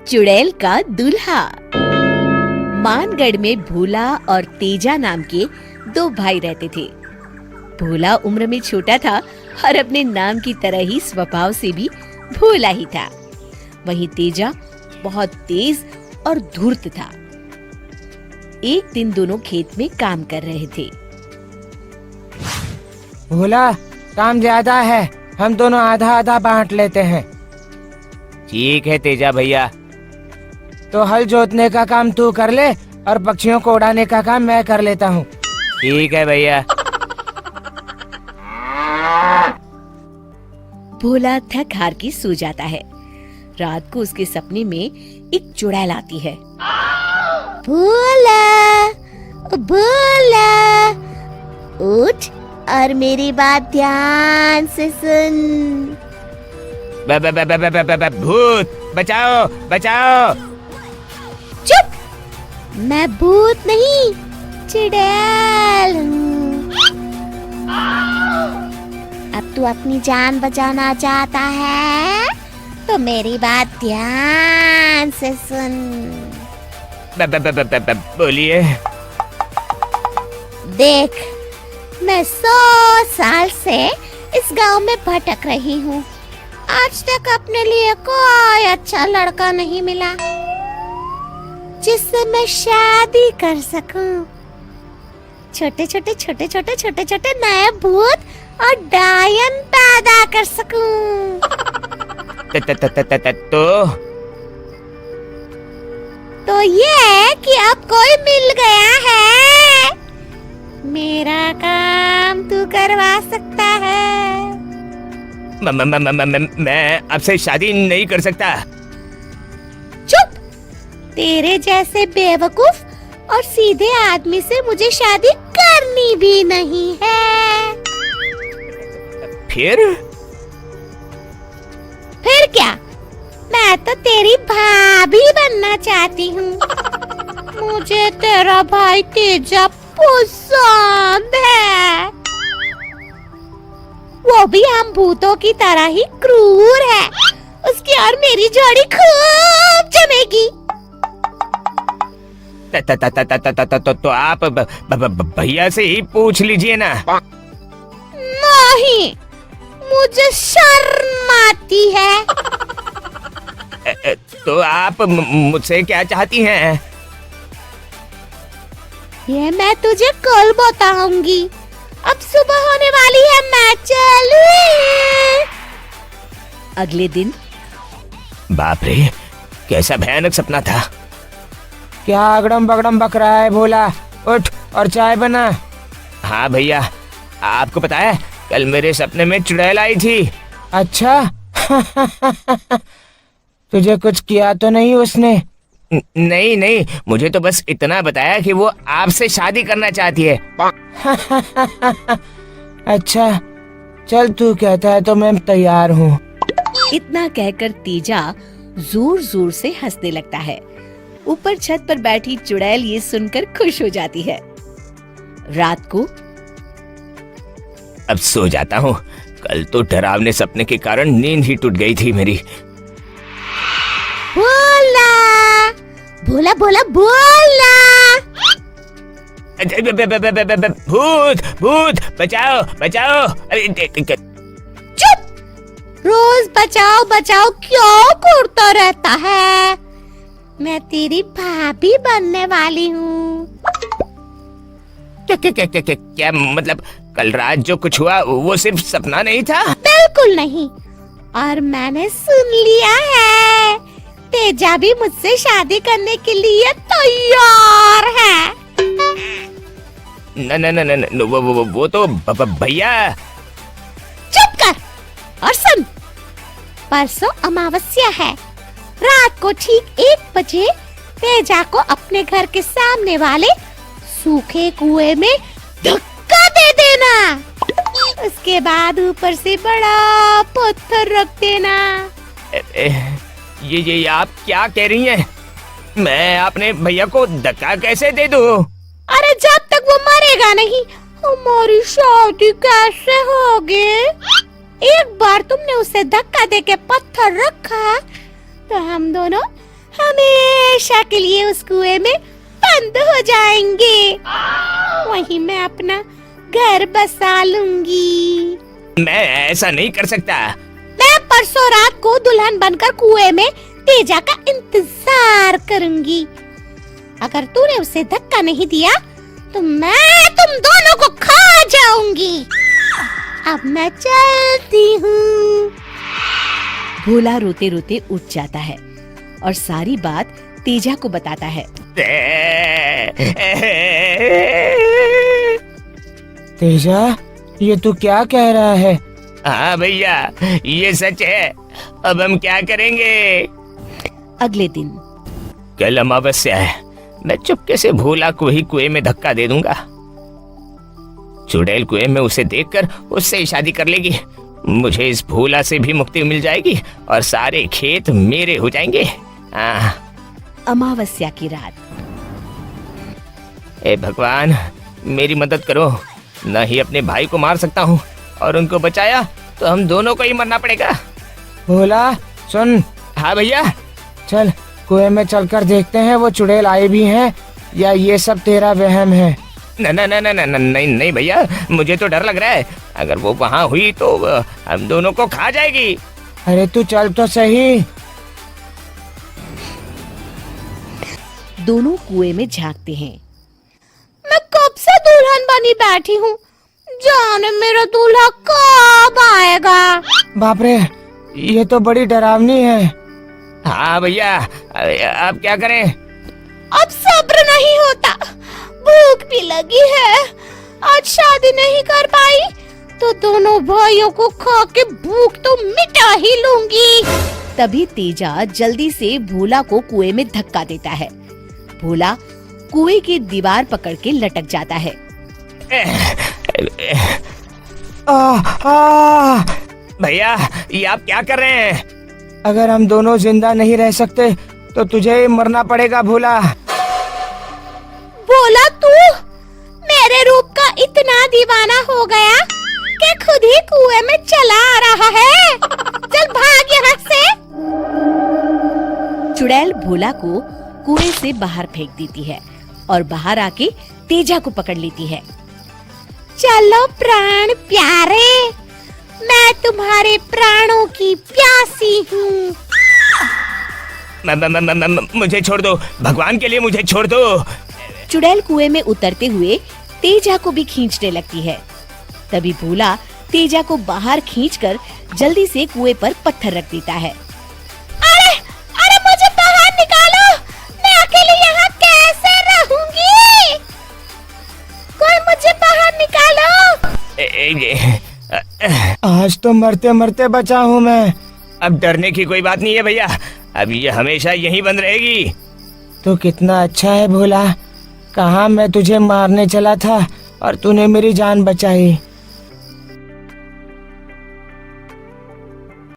चुड़ैल का दूल्हा। मानगढ़ में भोला और तेजा नाम के दो भाई रहते थे। भोला उम्र में छोटा था और अपने नाम की तरह ही स्वभाव से भी भोला ही था। वहीं तेजा बहुत तेज और धूर्त था। एक दिन दोनों खेत में काम कर रहे थे। भोला, काम ज्यादा है, हम दोनों आधा आधा बांट लेते हैं। ठीक है तेजा भैया। तो हल जोतने का काम तू कर ले और पक्षियों को उड़ाने का काम मैं कर लेता हूँ। ठीक है भैया। भोला थक हार के सो जाता है। रात को उसके सपने में एक चुड़ैल आती है। भोला, भोला, उठ और मेरी बात ध्यान से सुन। भूत बचाओ बचाओ। चुप, मैं भूत नहीं, चुड़ैल हूँ। अब तू अपनी जान बचाना चाहता है तो मेरी बात ध्यान से सुन। बोलिए। देख, मैं 100 साल से इस गांव में भटक रही हूँ। आज तक अपने लिए कोई अच्छा लड़का नहीं मिला जिससे मैं शादी कर सकूं। छोटे छोटे नए भूत और डायन पैदा कर सकूं। तो ये कि अब कोई मिल गया है, मेरा काम तू करवा सकता है। मैं आपसे शादी नहीं कर सकता। चुप, तेरे जैसे बेवकूफ और सीधे आदमी से मुझे शादी करनी भी नहीं है। फिर क्या? मैं तो तेरी भाभी बनना चाहती हूँ। मुझे तेरा भाई तेजा पसंद है। वो भी हम भूतों की तरह ही क्रूर है। उसकी और मेरी जोड़ी खूब जमेगी। तो आप भैया से ही पूछ लीजिए ना। नहीं, मुझे शर्म आती है। तो आप मुझसे क्या चाहती हैं? ये मैं तुझे कल बताऊंगी। अब सुबह होने वाली है, मैं चलूं। अगले दिन। बाप रे, कैसा भयानक सपना था। क्या अगड़म बगड़म बक रहा है भोला? उठ और चाय बना। हाँ भैया, आपको पता है कल मेरे सपने में चुड़ैल आई थी। अच्छा। तुझे कुछ किया तो नहीं उसने? नहीं, मुझे तो बस इतना बताया कि वो आपसे शादी करना चाहती है। अच्छा, चल तू कहता है तो मैं तैयार हूँ। इतना कहकर तेजा जोर जोर से हंसने लगता है। ऊपर छत पर बैठी चुड़ैल ये सुनकर खुश हो जाती है। रात को। अब सो जाता हूँ। कल तो डरावने सपने के कारण नींद ही टूट गई थी मेरी। भोला, भोला, भोला, भोला। भूत भूत बचाओ बचाओ। चुप, रोज बचाओ बचाओ क्यों करता रहता है? मैं तेरी भाभी बनने वाली हूँ। क्या मतलब कल रात जो कुछ हुआ वो सिर्फ सपना नहीं था? बिल्कुल नहीं, और मैंने सुन लिया है तेजा भी मुझसे शादी करने के लिए तैयार है। न, वो तो भैया। चुप कर और सुन। परसों अमावस्या है। रात को ठीक 1 बजे तेजा को अपने घर के सामने वाले सूखे कुएं में धक्का दे देना। उसके बाद ऊपर से बड़ा पत्थर रख देना। ये आप क्या कह रही हैं? मैं अपने भैया को धक्का कैसे दे दूं? अरे जब तक वो मरेगा नहीं, हमारी शादी कैसे होगी? एक बार तुमने उसे धक्का देके पत्थर रखा तो हम दोनों हमेशा के लिए उस कुएं में बंद हो जाएंगे। वहीं मैं अपना घर बसा लूंगी। मैं ऐसा नहीं कर सकता। मैं परसों रात को दुल्हन बनकर कुएं में तेजा का इंतजार करूंगी। अगर तूने उसे धक्का नहीं दिया तो मैं तुम दोनों को खा जाऊंगी। अब मैं चलती हूँ। भोला रोते रोते उठ जाता है और सारी बात तेजा को बताता है। तेजा, ये तू क्या कह रहा है? हाँ भैया, ये सच है। अब हम क्या करेंगे? अगले दिन कल अमावस्या है। मैं चुपके से भोला को ही कुएं में धक्का दे दूंगा। चुड़ैल कुएं में उसे देखकर उससे ही शादी कर लेगी। मुझे इस भोला से भी मुक्ति मिल जाएगी और सारे खेत मेरे हो जाएंगे। अमावस्या की रात। ए भगवान, मेरी मदद करो। न ही अपने भाई को मार सकता हूँ और उनको बचाया तो हम दोनों को ही मरना पड़ेगा। भोला सुन। हाँ भैया। चल कुएं में चलकर देखते हैं वो चुड़ैल आई भी हैं या ये सब तेरा वहम है। नहीं भैया, मुझे तो डर लग रहा है। अगर वो वहाँ हुई तो हम दोनों को खा जाएगी। अरे तू चल तो सही। दोनों कुएं में झांकते हैं। मैं कब से दुल्हन बनी बैठी हूँ, जाने मेरा दूल्हा कब आएगा। बाप रे, ये तो बड़ी डरावनी है। हाँ भैया, अब क्या करें? अब सब्र नहीं होता, भूख भी लगी है। आज शादी नहीं कर पाई तो दोनों भाइयों को खा के भूख तो मिटा ही लूंगी। तभी तेजा जल्दी से भोला को कुएं में धक्का देता है। भोला कुएं की दीवार पकड़ के लटक जाता है। भैया, ये आप क्या कर रहे हैं? अगर हम दोनों जिंदा नहीं रह सकते तो तुझे ही मरना पड़ेगा भोला। भोला, तू मेरे रूप का इतना दीवाना हो गया कि खुद ही कुएं में चला आ रहा है। चल भाग यहाँ से। चुड़ैल भोला को कुएं से बाहर फेंक देती है और बाहर आके तेजा को पकड़ लेती है। चलो प्राण प्यारे, मैं तुम्हारे प्राणों की प्यासी हूँ। मुझे छोड़ दो, भगवान के लिए मुझे छोड़ दो। चुड़ैल कुएं में उतरते हुए तेजा को भी खींचने लगती है। तभी भोला तेजा को बाहर खींचकर जल्दी से कुएं पर पत्थर रख देता है। अरे अरे, मुझे बाहर निकालो, मैं अकेले यहाँ कैसे रहूंगी? कोई मुझे बाहर निकालो। आज तो मरते मरते बचा हूँ मैं। अब डरने की कोई बात नहीं है भैया, अब ये हमेशा यहीं बंद रहेगी। तो कितना अच्छा है भोला, कहाँ मैं तुझे मारने चला था और तूने मेरी जान बचाई।